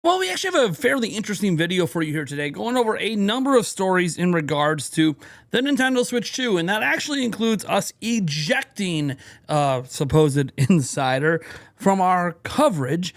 Well, we actually have a fairly interesting video for you here today, going over a number of stories in regards to the Nintendo Switch 2, and that actually includes us ejecting supposed insider from our coverage.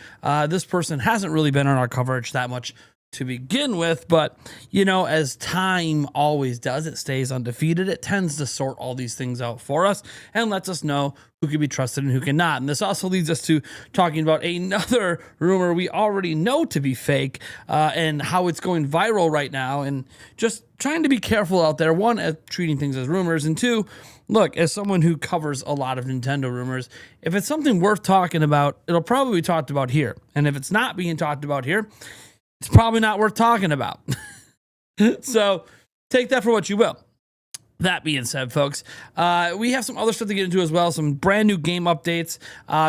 This person hasn't really been on our coverage that much to begin with, but you know, as time always does, it stays undefeated. It tends to sort all these things out for us and lets us know who can be trusted and who cannot. And this also leads us to talking about another rumor we already know to be fake, and how it's going viral right now, and just trying to be careful out there. One, at treating things as rumors, and two, look, as someone who covers a lot of Nintendo rumors, if it's something worth talking about, it'll probably be talked about here. And if it's not being talked about here, it's probably not worth talking about. So take that for what you will. That being said, folks, we have some other stuff to get into as well. Some brand new game updates,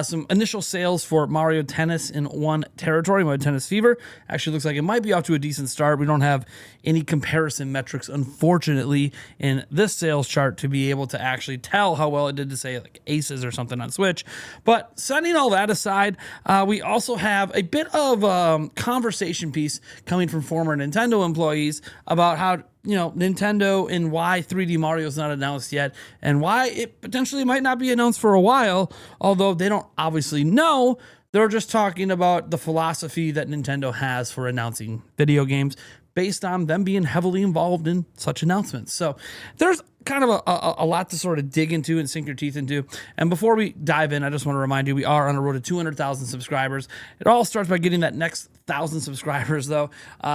some initial sales for Mario Tennis in One Territory, Mario Tennis Fever. Actually looks like it might be off to a decent start. We don't have any comparison metrics, unfortunately, in this sales chart to be able to actually tell how well it did to, say, like Aces or something on Switch. But setting all that aside, we also have a bit of conversation piece coming from former Nintendo employees about how, you know, Nintendo and why 3D Mario is not announced yet, and why it potentially might not be announced for a while, although they don't obviously know. They're just talking about the philosophy that Nintendo has for announcing video games based on them being heavily involved in such announcements. So there's kind of a lot to sort of dig into and sink your teeth into. And before we dive in, I just want to remind you, we are on a road to 200,000 subscribers. It all starts by getting that next 1,000 subscribers, though.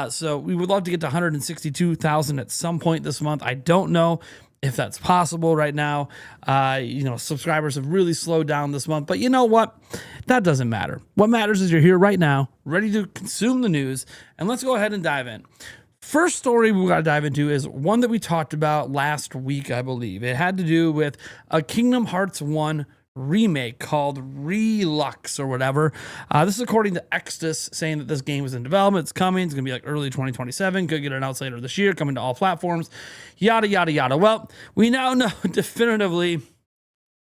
So we would love to get to 162,000 at some point this month. I don't know if that's possible right now. You know, subscribers have really slowed down this month, but you know what? That doesn't matter. What matters is you're here right now, ready to consume the news, and let's go ahead and dive in. First story we got to dive into is one that we talked about last week, I believe. It had to do with a Kingdom Hearts 1 remake called Relux or whatever. This is according to Extus, saying that this game is in development. It's coming. It's going to be like early 2027. Could get announced later this year, coming to all platforms. Yada, yada, yada. Well, we now know definitively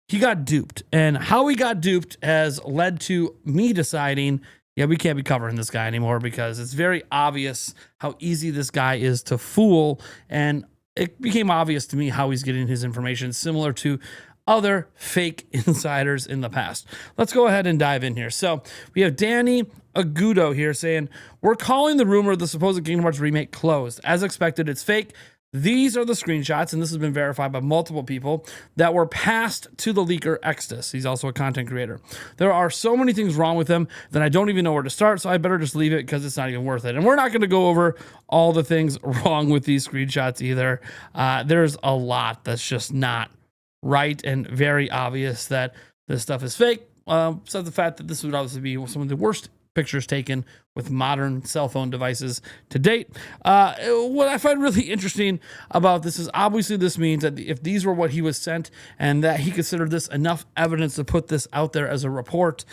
he got duped. And how he got duped has led to me deciding, yeah, we can't be covering this guy anymore because it's very obvious how easy this guy is to fool. And it became obvious to me how he's getting his information, similar to other fake insiders in the past. Let's go ahead and dive in here. So we have Danny Agudo here saying, we're calling the rumor of the supposed Kingdom Hearts remake closed. As expected, it's fake. These are the screenshots, and this has been verified by multiple people, that were passed to the leaker Extus. He's also a content creator. There are so many things wrong with him that I don't even know where to start, so I better just leave it because it's not even worth it. And we're not going to go over all the things wrong with these screenshots either. There's a lot that's just not right and very obvious that this stuff is fake. So the fact that this would obviously be some of the worst pictures taken with modern cell phone devices to date. What I find really interesting about this is obviously this means that if these were what he was sent and that he considered this enough evidence to put this out there as a report,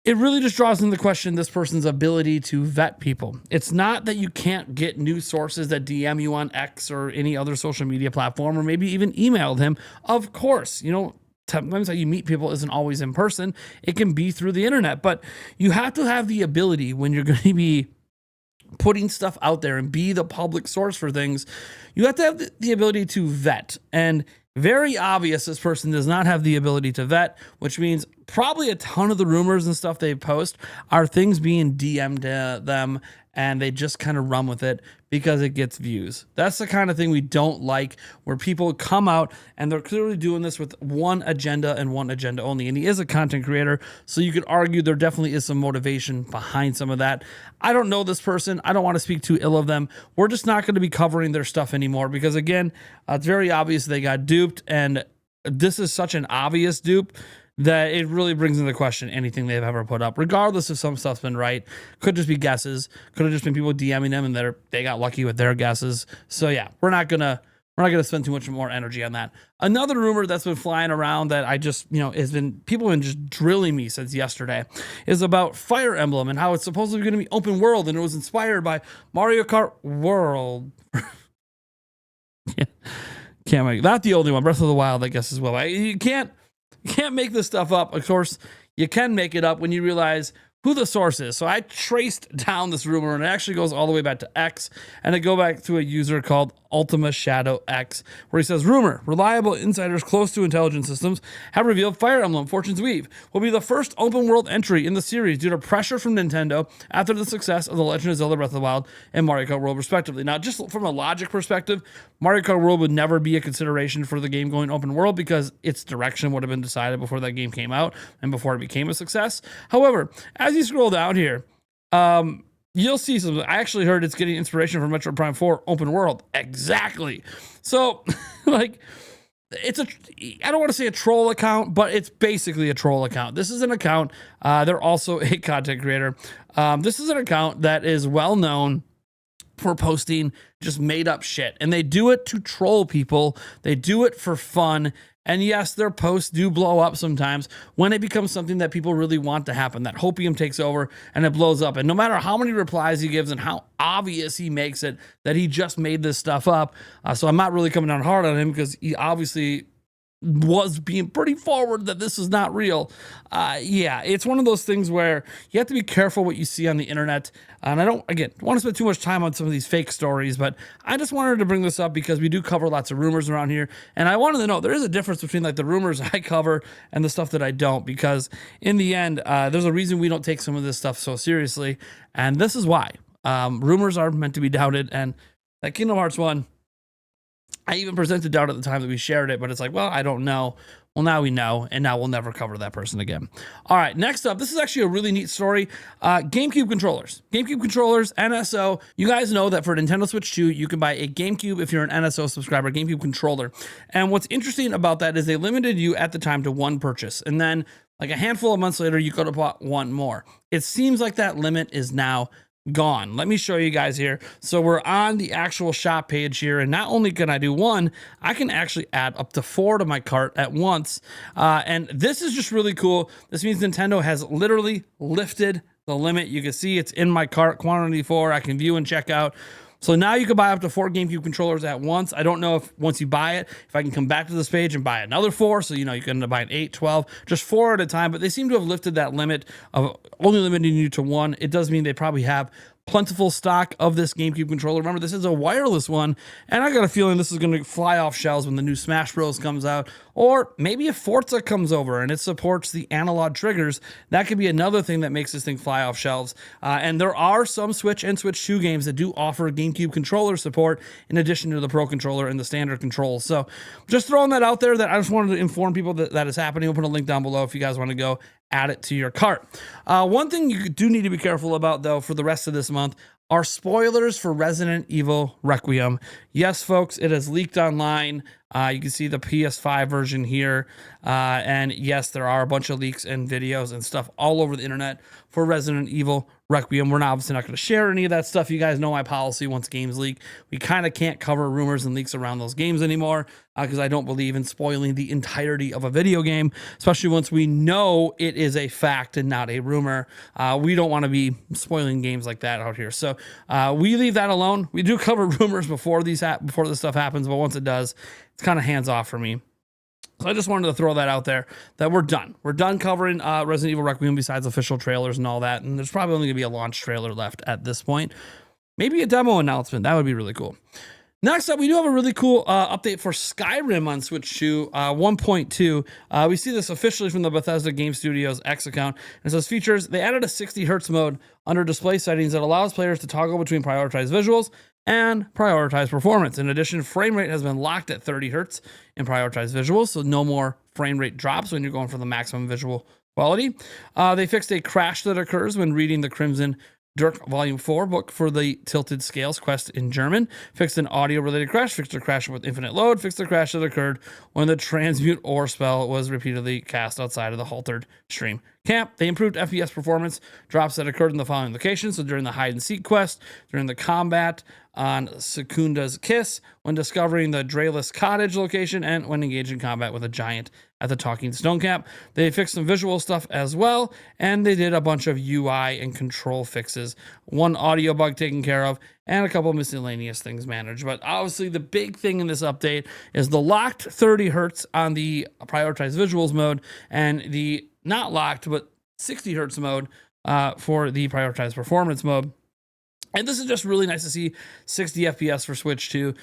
it really just draws into question this person's ability to vet people. It's not that you can't get news sources that DM you on X or any other social media platform, or maybe even emailed him. Of course, you know, sometimes how you meet people isn't always in person. It can be through the internet, but you have to have the ability when you're going to be putting stuff out there and be the public source for things. You have to have the ability to vet, and very obvious this person does not have the ability to vet, which means probably a ton of the rumors and stuff they post are things being DM'd to them, and they just kind of run with it because it gets views. That's the kind of thing we don't like, where people come out and they're clearly doing this with one agenda and one agenda only. And he is a content creator, so you could argue there definitely is some motivation behind some of that. I don't know this person. I don't want to speak too ill of them. We're just not going to be covering their stuff anymore because, again, it's very obvious they got duped, and this is such an obvious dupe that it really brings into question anything they've ever put up, regardless if some stuff's been right. Could just be guesses. Could have just been people DMing them and they got lucky with their guesses. So yeah, we're not gonna spend too much more energy on that. Another rumor that's been flying around that I just, you know, people have been just drilling me since yesterday is about Fire Emblem and how it's supposedly going to be open world, and it was inspired by Mario Kart World. Can't make not the only one. Breath of the Wild, I guess, as well. You can't make this stuff up. Of course, you can make it up when you realize who the source is. So I traced down this rumor, and it actually goes all the way back to X, and I go back to a user called Ultima Shadow X, where he says, rumor, reliable insiders close to intelligence systems have revealed Fire Emblem Fortune's Weave will be the first open world entry in the series due to pressure from Nintendo after the success of The Legend of Zelda Breath of the Wild and Mario Kart World respectively. Now, just from a logic perspective, Mario Kart World would never be a consideration for the game going open world because its direction would have been decided before that game came out and before it became a success. However, as you scroll down here, you'll see some. I actually heard it's getting inspiration from Metroid Prime 4 open world. Exactly. So, like, I don't want to say a troll account, but it's basically a troll account. This is an account. They're also a content creator. This is an account that is well known for posting just made up shit, and they do it to troll people. They do it for fun. And yes, their posts do blow up sometimes when it becomes something that people really want to happen. That hopium takes over and it blows up. And no matter how many replies he gives and how obvious he makes it that he just made this stuff up. So I'm not really coming down hard on him because he obviously was being pretty forward that this is not real. Yeah, it's one of those things where you have to be careful what you see on the internet. And I don't, again, want to spend too much time on some of these fake stories, but I just wanted to bring this up because we do cover lots of rumors around here. And I wanted to know, there is a difference between like the rumors I cover and the stuff that I don't, because in the end, there's a reason we don't take some of this stuff so seriously. And this is why. Rumors are meant to be doubted. And that Kingdom Hearts 1, I even presented doubt at the time that we shared it, but it's like, well, I don't know. Well, now we know, and now we'll never cover that person again. All right, next up, this is actually a really neat story. GameCube controllers. GameCube controllers, NSO. You guys know that for Nintendo Switch 2, you can buy a GameCube if you're an NSO subscriber, GameCube controller. And what's interesting about that is they limited you at the time to one purchase. And then like a handful of months later, you could have bought one more. It seems like that limit is now gone. Let me show you guys here. So we're on the actual shop page here, and not only can I do one, I can actually add up to 4 to my cart at once. And this is just really cool. This means Nintendo has literally lifted the limit. You can see it's in my cart, quantity 4. I can view and check out. So now you can buy up to 4 GameCube controllers at once. I don't know if once you buy it, if I can come back to this page and buy another 4. So, you know, you can end up buying 8, 12, just 4 at a time. But they seem to have lifted that limit of only limiting you to 1. It does mean they probably have plentiful stock of this GameCube controller. Remember, this is a wireless one, and I got a feeling this is going to fly off shelves when the new Smash Bros. Comes out, or maybe if Forza comes over and it supports the analog triggers, that could be another thing that makes this thing fly off shelves. And there are some Switch and Switch 2 games that do offer GameCube controller support in addition to the Pro Controller and the standard controls. So just throwing that out there, that I just wanted to inform people that is happening. We'll put a link down below if you guys want to go add it to your cart. One thing you do need to be careful about, though, for the rest of this month are spoilers for Resident Evil Requiem. Yes, folks, it has leaked online. You can see the PS5 version here. And yes, there are a bunch of leaks and videos and stuff all over the internet for Resident Evil Requiem. We're obviously not going to share any of that stuff. You guys know my policy. Once games leak, we kind of can't cover rumors and leaks around those games anymore because I don't believe in spoiling the entirety of a video game, especially once we know it is a fact and not a rumor. We don't want to be spoiling games like that out here. So we leave that alone. We do cover rumors before this stuff happens, but once it does, it's kind of hands off for me. So I just wanted to throw that out there that we're done. We're done covering Resident Evil Requiem besides official trailers and all that. And there's probably only going to be a launch trailer left at this point. Maybe a demo announcement. That would be really cool. Next up, we do have a really cool update for Skyrim on Switch 2 1.2. We see this officially from the Bethesda Game Studios X account. And it says features, they added a 60 hertz mode under display settings that allows players to toggle between prioritized visuals and prioritize performance. In addition, frame rate has been locked at 30 hertz in prioritized visuals, so no more frame rate drops when you're going for the maximum visual quality. They fixed a crash that occurs when reading the Crimson Dirk Volume 4 book for the Tilted Scales quest in German. Fixed an audio-related crash. Fixed a crash with infinite load. Fixed the crash that occurred when the Transmute Ore spell was repeatedly cast outside of the haltered stream camp. They improved FPS performance drops that occurred in the following locations. So during the hide-and-seek quest, during the combat on Secunda's Kiss, when discovering the Drayless Cottage location, and when engaged in combat with a giant at the Talking Stone Camp. They fixed some visual stuff as well, and they did a bunch of UI and control fixes. One audio bug taken care of, and a couple miscellaneous things managed. But obviously the big thing in this update is the locked 30 hertz on the prioritized visuals mode, and the not locked, but 60 hertz mode for the prioritized performance mode. And this is just really nice to see 60 FPS for Switch 2.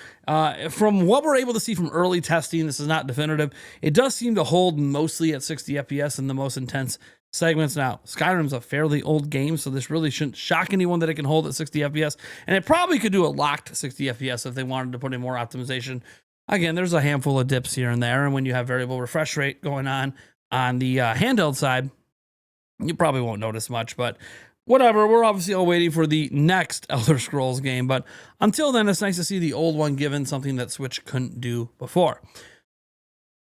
From what we're able to see from early testing, this is not definitive, it does seem to hold mostly at 60 FPS in the most intense segments. Now, Skyrim's a fairly old game, so this really shouldn't shock anyone that it can hold at 60 FPS. And it probably could do a locked 60 FPS if they wanted to put in more optimization. Again, there's a handful of dips here and there, and when you have variable refresh rate going on the handheld side, you probably won't notice much, but whatever, we're obviously all waiting for the next Elder Scrolls game, but until then, it's nice to see the old one given something that Switch couldn't do before.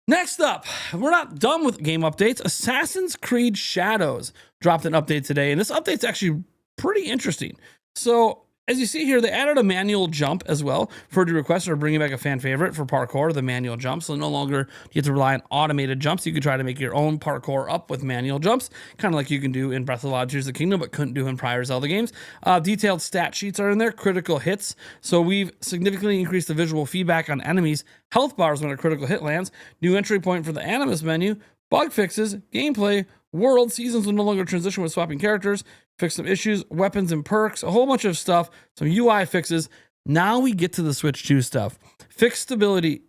Next up, we're not done with game updates. Assassin's Creed Shadows dropped an update today, and this update's actually pretty interesting. So, as you see here, they added a manual jump as well for the request, or bringing back a fan favorite for parkour, the manual jump. So no longer do you have to rely on automated jumps. You can try to make your own parkour up with manual jumps, kind of like you can do in Breath of the Wild: Tears of the Kingdom, but couldn't do in prior Zelda games. Detailed stat sheets are in there, critical hits. So we've significantly increased the visual feedback on enemies, health bars when a critical hit lands, new entry point for the Animus menu, bug fixes, gameplay, world, seasons will no longer transition with swapping characters, fix some issues, weapons and perks, a whole bunch of stuff, some UI fixes. Now we get to the Switch 2 stuff. Fixed stability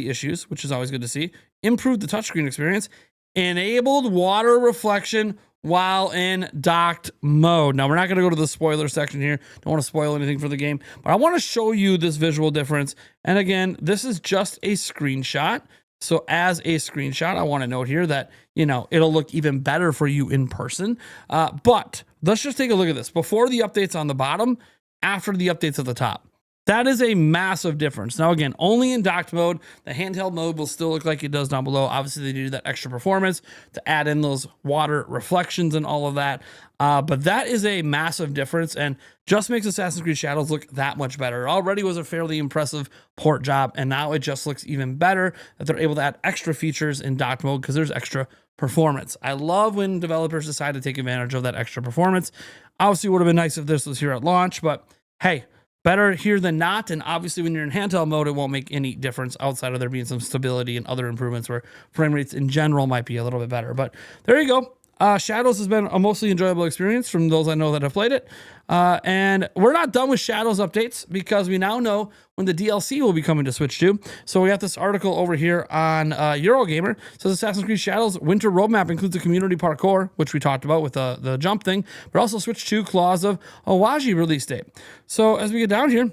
issues, which is always good to see. Improved the touchscreen experience. Enabled water reflection while in docked mode. Now, we're not going to go to the spoiler section here. Don't want to spoil anything for the game, but I want to show you this visual difference. And again, this is just a screenshot. So as a screenshot, I want to note here that, it'll look even better for you in person. But let's just take a look at this. Before the updates on the bottom, after the updates at the top. That is a massive difference. Now, again, only in docked mode. The handheld mode will still look like it does down below. Obviously, they do that extra performance to add in those water reflections and all of that. But that is a massive difference and just makes Assassin's Creed Shadows look that much better. It already was a fairly impressive port job, and now it just looks even better that they're able to add extra features in docked mode because there's extra performance. I love when developers decide to take advantage of that extra performance. Obviously, it would have been nice if this was here at launch, but hey, better here than not. And obviously, when you're in handheld mode, it won't make any difference outside of there being some stability and other improvements where frame rates in general might be a little bit better. But there you go. Shadows has been a mostly enjoyable experience from those I know that have played it. And we're not done with Shadows updates because we now know when the DLC will be coming to Switch 2. So we got this article over here on Eurogamer. It says Assassin's Creed Shadows winter roadmap includes a community parkour, which we talked about with the jump thing, but also Switch 2 Claws of Awaji release date. So as we get down here,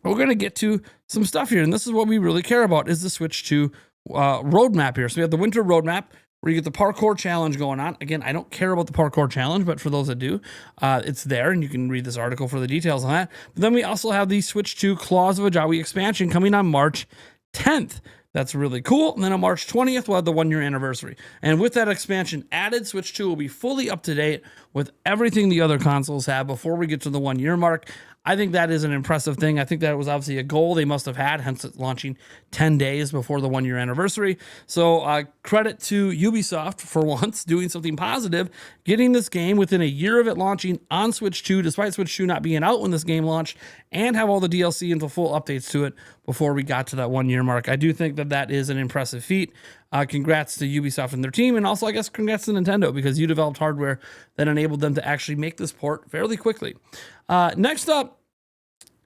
we're going to get to some stuff here. And this is what we really care about is the Switch 2 roadmap here. So we have the winter roadmap, where you get the parkour challenge going on. Again, I don't care about the parkour challenge, but for those that do, it's there, and you can read this article for the details on that. But then we also have the Switch 2 Claws of Ajawi expansion coming on March 10th. That's really cool. And then on March 20th, we'll have the 1-year anniversary. And with that expansion added, Switch 2 will be fully up to date with everything the other consoles have before we get to the 1-year mark. I think that is an impressive thing. I think that was obviously a goal they must have had, hence it's launching 10 days before the 1-year anniversary. So credit to Ubisoft for once doing something positive, getting this game within a year of it launching on Switch 2, despite Switch 2 not being out when this game launched, and have all the DLC and the full updates to it before we got to that 1-year mark. I do think that that is an impressive feat. Congrats to Ubisoft and their team, and also I guess congrats to Nintendo because you developed hardware that enabled them to actually make this port fairly quickly. Next up,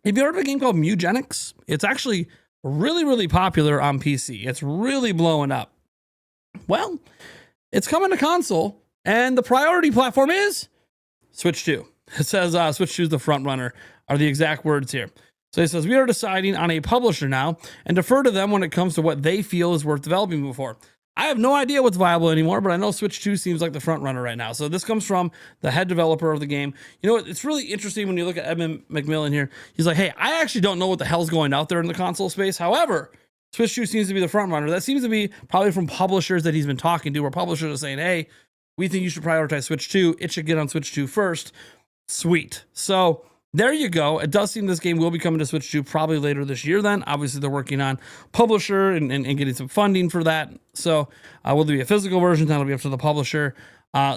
have you heard of a game called Mewgenics? It's actually really, really popular on PC. It's really blowing up. Well, it's coming to console, and the priority platform is Switch 2. It says Switch 2 is the front runner, are the exact words here. So it says, we are deciding on a publisher now and defer to them when it comes to what they feel is worth developing before. I have no idea what's viable anymore, but I know Switch 2 seems like the front runner right now. So this comes from the head developer of the game. You know what? It's really interesting when you look at Edmund McMillan here. He's like, hey, I actually don't know what the hell's going out there in the console space. However, Switch 2 seems to be the front runner. That seems to be probably from publishers that he's been talking to, where publishers are saying, hey, we think you should prioritize Switch 2. It should get on Switch 2 first. Sweet. So there you go. It does seem this game will be coming to Switch 2 probably later this year then. Obviously, they're working on publisher and getting some funding for that. So will there be a physical version? That'll be up to the publisher.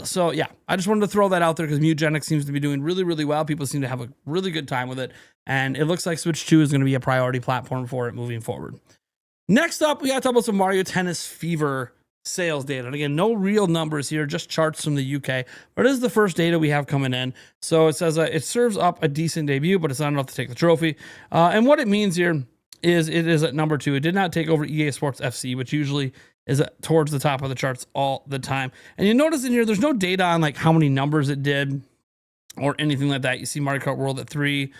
So yeah, I just wanted to throw that out there because Mewgenics seems to be doing really, really well. People seem to have a really good time with it. And it looks like Switch 2 is going to be a priority platform for it moving forward. Next up, we got to talk about some Mario Tennis Fever sales data. And again, no real numbers here, just charts from the UK, but it is the first data we have coming in. So it says it serves up a decent debut, but it's not enough to take the trophy. And what it means here is it is at number 2. It did not take over EA Sports FC, which usually is towards the top of the charts all the time. And you notice in here, there's no data on like how many numbers it did or anything like that. You see Mario Kart World at 3,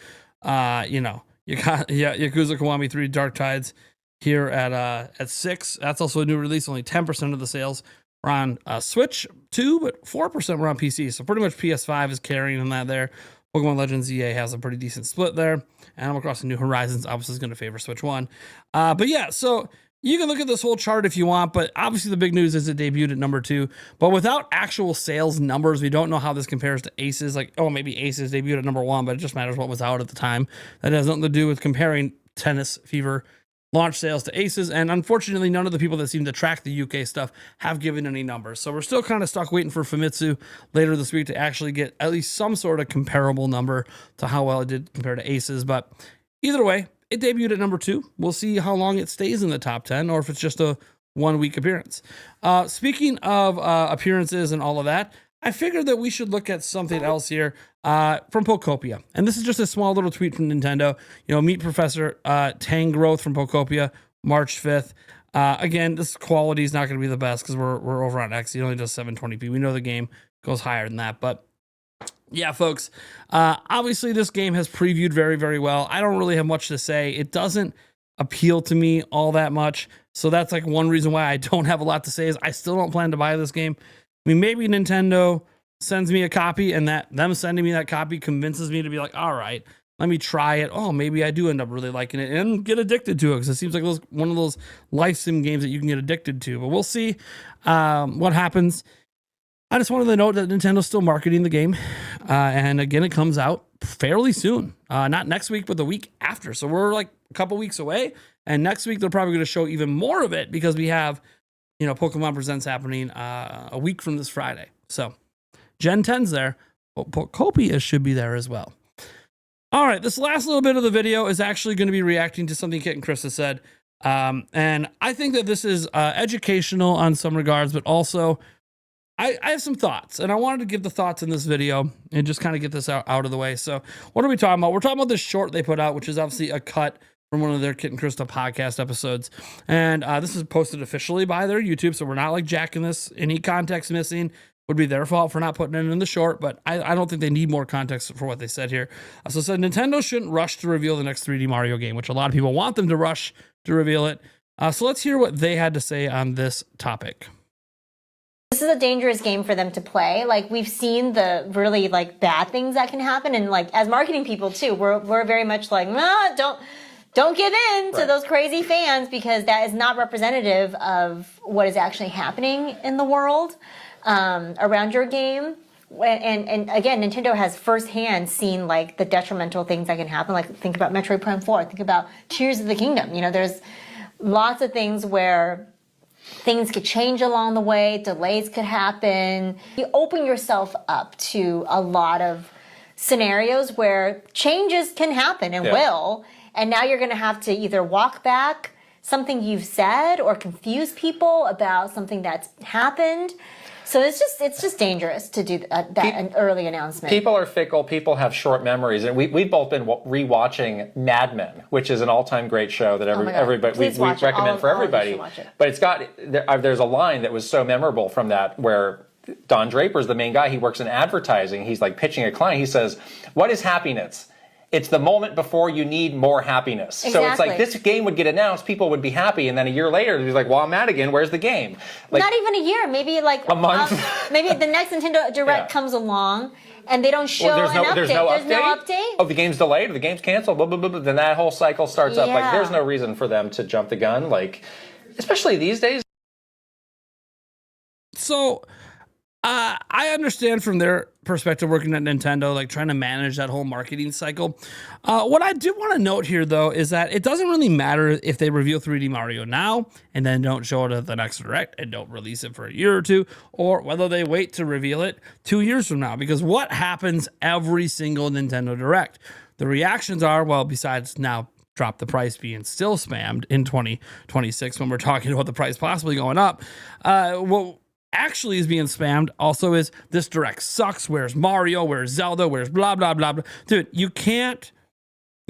you know, you got Yakuza Kiwami 3 Dark Tides here at 6. That's also a new release. Only 10% of the sales were on Switch 2, but 4% were on PC. So pretty much PS5 is carrying in that there. Pokemon Legends EA has a pretty decent split there. Animal Crossing New Horizons obviously is going to favor Switch 1. But yeah, so you can look at this whole chart if you want, but obviously the big news is it debuted at number 2. But without actual sales numbers, we don't know how this compares to Aces. Like, oh, maybe Aces debuted at number 1, but it just matters what was out at the time. That has nothing to do with comparing Tennis Fever launch sales to Aces, and unfortunately none of the people that seem to track the UK stuff have given any numbers. So we're still kind of stuck waiting for Famitsu later this week to actually get at least some sort of comparable number to how well it did compared to Aces. But either way, it debuted at number 2. We'll see how long it stays in the top 10 or if it's just a 1-week appearance. Speaking of appearances and all of that, I figured that we should look at something else here from Pokopia. And this is just a small little tweet from Nintendo. You know, meet Professor Tangrowth from Pokopia, March 5th. Again, this quality is not going to be the best because we're over on X. It only does 720p. We know the game goes higher than that. But yeah, folks, obviously this game has previewed very, very well. I don't really have much to say. It doesn't appeal to me all that much. So that's like one reason why I don't have a lot to say is I still don't plan to buy this game. I mean, maybe Nintendo sends me a copy and that them sending me that copy convinces me to be like, all right, let me try it. Oh, maybe I do end up really liking it and get addicted to it because it seems like one of those life sim games that you can get addicted to. But we'll see what happens. I just wanted to note that Nintendo's still marketing the game. And again, it comes out fairly soon. Not next week, but the week after. So we're like a couple weeks away. And next week, they're probably going to show even more of it because we have, you know, Pokemon Presents happening a week from this Friday. So Gen 10's there, but Pokopia should be there as well. All right, this last little bit of the video is actually going to be reacting to something Kit and Chris has said. And I think that this is educational on some regards, but also I have some thoughts, and I wanted to give the thoughts in this video and just kind of get this out of the way. So what are we talking about? We're talking about this short they put out, which is obviously a cut from one of their Kit and Krista podcast episodes. And this is posted officially by their YouTube, so we're not like jacking this. Any context missing would be their fault for not putting it in the short, but I don't think they need more context for what they said here. So it said Nintendo shouldn't rush to reveal the next 3D Mario game, which a lot of people want them to rush to reveal it. So let's hear what they had to say on this topic. This is a dangerous game for them to play. Like, we've seen the really like bad things that can happen, and like as marketing people too, we're very much like, nah, don't give in to those crazy fans because that is not representative of what is actually happening in the world around your game. And again, Nintendo has firsthand seen like the detrimental things that can happen. Like, think about Metroid Prime 4, think about Tears of the Kingdom. You know, there's lots of things where things could change along the way, delays could happen. You open yourself up to a lot of scenarios where changes can happen and will, and now you're going to have to either walk back something you've said or confuse people about something that's happened. So it's just dangerous to do an early announcement. People are fickle. People have short memories, and we've both been rewatching Mad Men, which is an all-time great show that everybody we recommend for everybody. But it's got there's a line that was so memorable from that where Don Draper's the main guy. He works in advertising. He's like pitching a client. He says, "What is happiness? It's the moment before you need more happiness." Exactly. So it's like this game would get announced, people would be happy, and then a year later, they'd be like, well, I'm mad again, where's the game? Like, not even a year, maybe like a month. Maybe the next Nintendo Direct comes along, and they don't show an update. There's no update? Oh, the game's delayed, or the game's canceled, blah, blah, blah, blah. Then that whole cycle starts up. Like, there's no reason for them to jump the gun, like, especially these days. So I understand from their perspective working at Nintendo, like trying to manage that whole marketing cycle. What I do want to note here, though, is that it doesn't really matter if they reveal 3D Mario now and then don't show it at the next Direct and don't release it for a year or two, or whether they wait to reveal it 2 years from now. Because what happens every single Nintendo Direct? The reactions are, well, besides now drop the price being still spammed in 2026 when we're talking about the price possibly going up. What actually is being spammed also is this direct sucks. Where's Mario? Where's Zelda? Where's blah, blah, blah, blah. Dude, you can't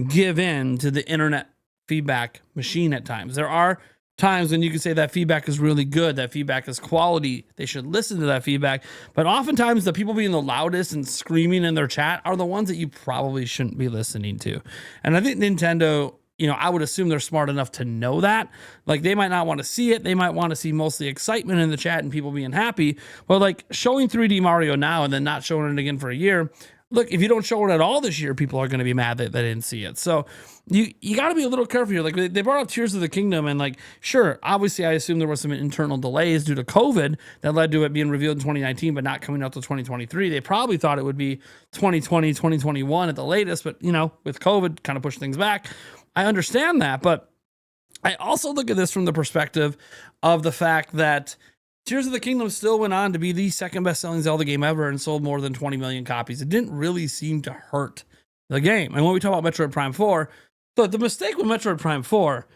give in to the internet feedback machine at times. There are times when you can say that feedback is really good, that feedback is quality, they should listen to that feedback. But oftentimes the people being the loudest and screaming in their chat are the ones that you probably shouldn't be listening to. And I think Nintendo, I would assume they're smart enough to know that. Like, they might not want to see it. They might want to see mostly excitement in the chat and people being happy. But like showing 3D Mario now and then not showing it again for a year, look, if you don't show it at all this year, people are going to be mad that they didn't see it. So you got to be a little careful here. Like, they brought up Tears of the Kingdom, and like, sure, obviously I assume there was some internal delays due to COVID that led to it being revealed in 2019, but not coming out till 2023. They probably thought it would be 2020, 2021 at the latest, but with COVID kind of pushed things back. I understand that, but I also look at this from the perspective of the fact that Tears of the Kingdom still went on to be the second best-selling Zelda game ever and sold more than 20 million copies. It didn't really seem to hurt the game. And when we talk about Metroid Prime 4, so the mistake with Metroid Prime 4,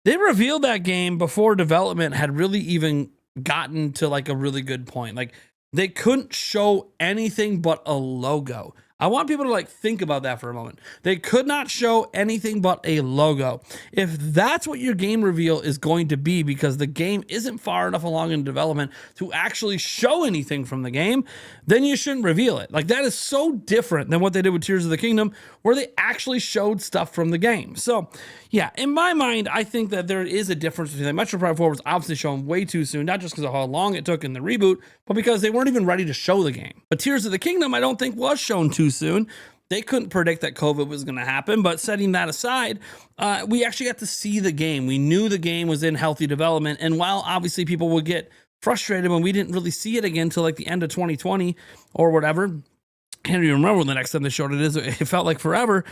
they revealed that game before development had really even gotten to like a really good point. Like, they couldn't show anything but a logo. I want people to like think about that for a moment. They could not show anything but a logo. If that's what your game reveal is going to be, because the game isn't far enough along in development to actually show anything from the game, then you shouldn't reveal it. Like, that is so different than what they did with Tears of the Kingdom, where they actually showed stuff from the game. So yeah, in my mind, I think that there is a difference between that. Metroid Prime 4 was obviously shown way too soon, not just because of how long it took in the reboot, but because they weren't even ready to show the game. But Tears of the Kingdom, I don't think was shown too soon. They couldn't predict that COVID was going to happen, but setting that aside, we actually got to see the game. We knew the game was in healthy development, and while obviously people would get frustrated when we didn't really see it again until like the end of 2020 or whatever, I can't even remember when the next time they showed it is. It felt like forever.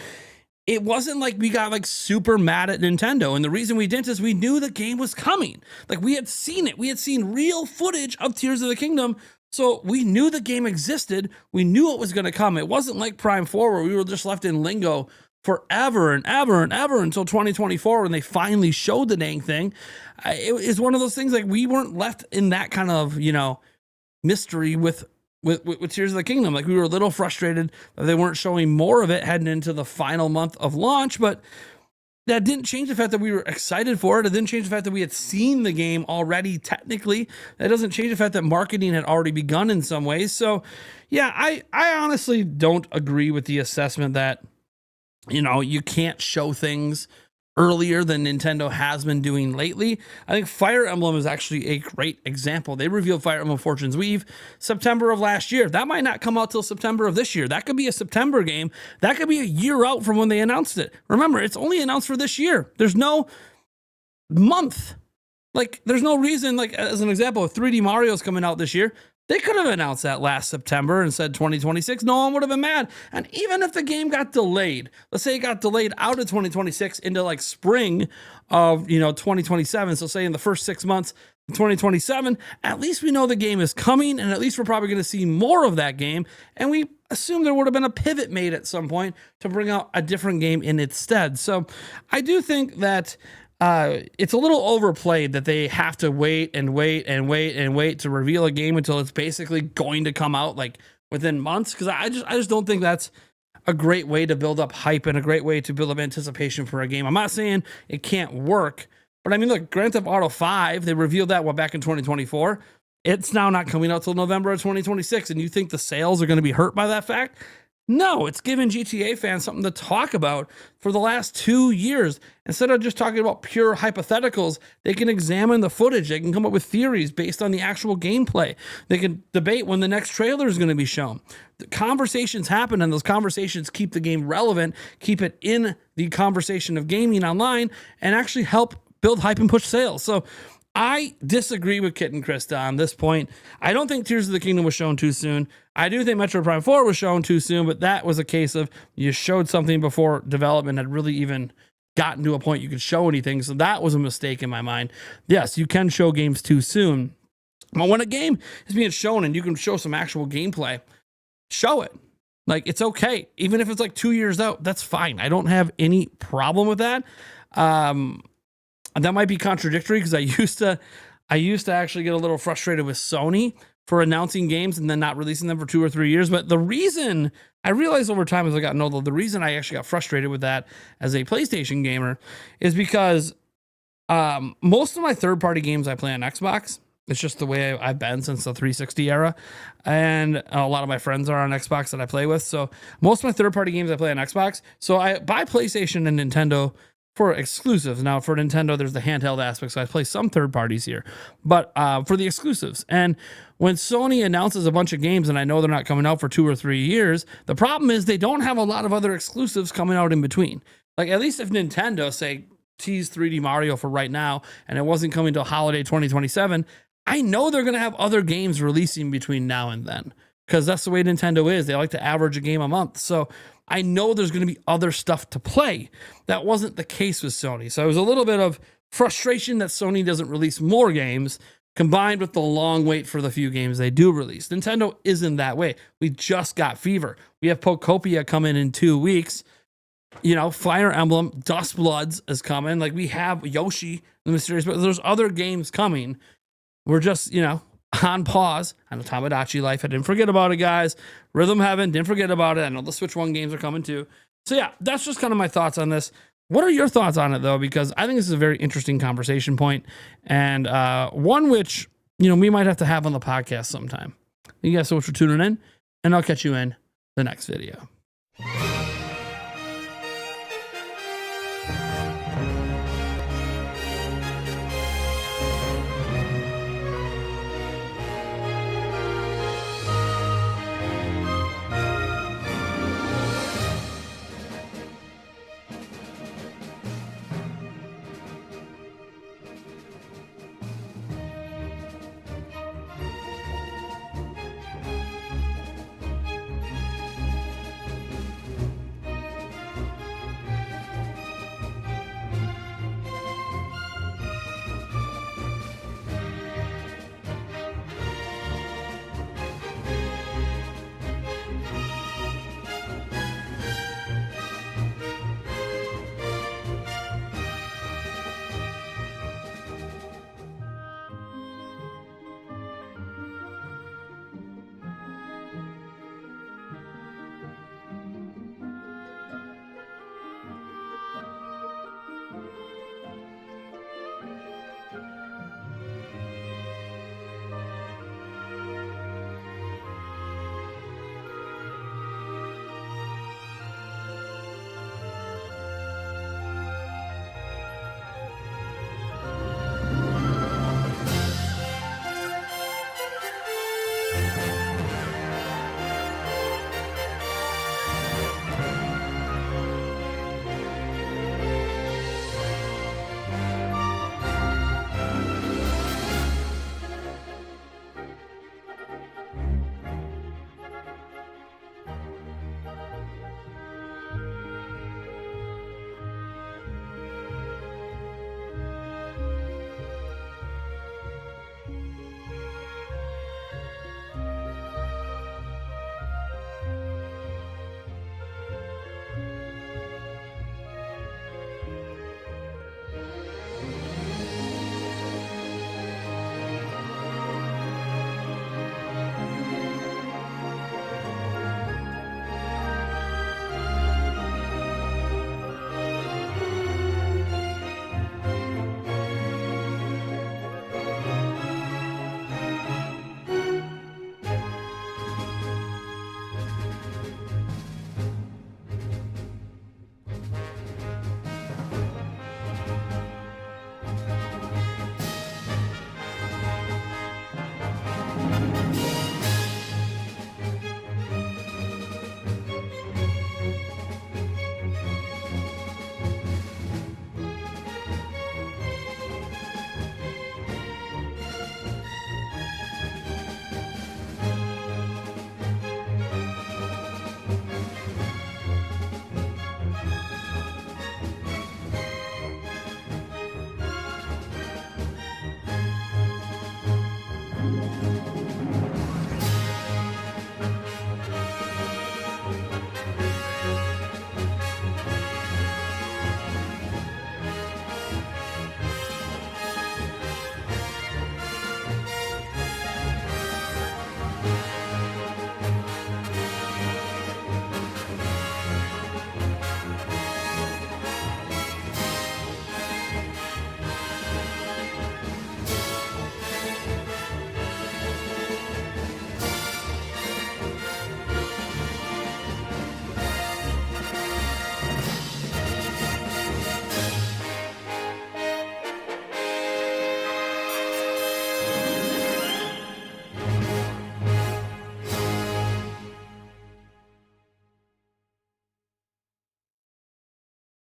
It wasn't like we got like super mad at Nintendo. And the reason we didn't is we knew the game was coming. Like, we had seen it. We had seen real footage of Tears of the Kingdom. So we knew the game existed. We knew it was going to come. It wasn't like Prime 4 where we were just left in limbo forever and ever and ever until 2024 when they finally showed the dang thing. It is one of those things, like, we weren't left in that kind of, mystery with Tears of the Kingdom. Like, we were a little frustrated that they weren't showing more of it heading into the final month of launch, but that didn't change the fact that we were excited for it. It didn't change the fact that we had seen the game already technically. That doesn't change the fact that marketing had already begun in some ways. So yeah, I honestly don't agree with the assessment that, you can't show things earlier than Nintendo has been doing lately. I think Fire Emblem is actually a great example. They revealed Fire Emblem Fortune's Weave September of last year. That might not come out till September of this year. That could be a September game. That could be a year out from when they announced it. Remember, it's only announced for this year. There's no month. Like, there's no reason, like, as an example, if 3D Mario's coming out this year, they could have announced that last September and said 2026. No one would have been mad. And even if the game got delayed, let's say it got delayed out of 2026 into like spring of 2027. So say in the first 6 months of 2027, at least we know the game is coming, and at least we're probably going to see more of that game. And we assume there would have been a pivot made at some point to bring out a different game in its stead. So I do think that it's a little overplayed that they have to wait and wait and wait and wait to reveal a game until it's basically going to come out like within months. Because I just don't think that's a great way to build up hype and a great way to build up anticipation for a game. I'm not saying it can't work, but I mean, look, Grand Theft Auto 5, they revealed that back in 2024. It's now not coming out till November of 2026, and you think the sales are going to be hurt by that fact? No, it's given GTA fans something to talk about for the last 2 years. Instead of just talking about pure hypotheticals, they can examine the footage. They can come up with theories based on the actual gameplay. They can debate when the next trailer is going to be shown. The conversations happen, and those conversations keep the game relevant, keep it in the conversation of gaming online, and actually help build hype and push sales. So I disagree with Kit and Krista on this point. I don't think Tears of the Kingdom was shown too soon. I do think Metroid Prime 4 was shown too soon, but that was a case of you showed something before development had really even gotten to a point you could show anything. So that was a mistake in my mind. Yes, you can show games too soon. But when a game is being shown and you can show some actual gameplay, show it. Like, it's okay. Even if it's like 2 years out, that's fine. I don't have any problem with that. That might be contradictory because I used to actually get a little frustrated with Sony for announcing games and then not releasing them for 2 or 3 years. But the reason I realized over time as I got older, the reason I actually got frustrated with that as a PlayStation gamer is because most of my third-party games I play on Xbox. It's just the way I've been since the 360 era. And a lot of my friends are on Xbox that I play with. So most of my third-party games I play on Xbox. So I buy PlayStation and Nintendo for exclusives. Now, for Nintendo, there's the handheld aspect, so I play some third parties here. But for the exclusives. And when Sony announces a bunch of games, and I know they're not coming out for 2 or 3 years, the problem is they don't have a lot of other exclusives coming out in between. Like, at least if Nintendo, say, teased 3D Mario for right now, and it wasn't coming till holiday 2027, I know they're going to have other games releasing between now and then, because that's the way Nintendo is. They like to average a game a month. So I know there's going to be other stuff to play. That wasn't the case with Sony. So it was a little bit of frustration that Sony doesn't release more games, combined with the long wait for the few games they do release. Nintendo isn't that way. We just got Fever. We have Pokopia coming in 2 weeks. You know, Fire Emblem, Dust Bloods is coming. Like, we have Yoshi, the Mysterious, but there's other games coming. We're just, you know, on pause. I know Tamagotchi Life, I didn't forget about it, guys. Rhythm Heaven, didn't forget about it. I know the Switch 1 games are coming too. So yeah, that's just kind of my thoughts on this. What are your thoughts on it, though? Because I think this is a very interesting conversation point, and one which, you know, we might have to have on the podcast sometime. Thank you guys so much for tuning in, and I'll catch you in the next video.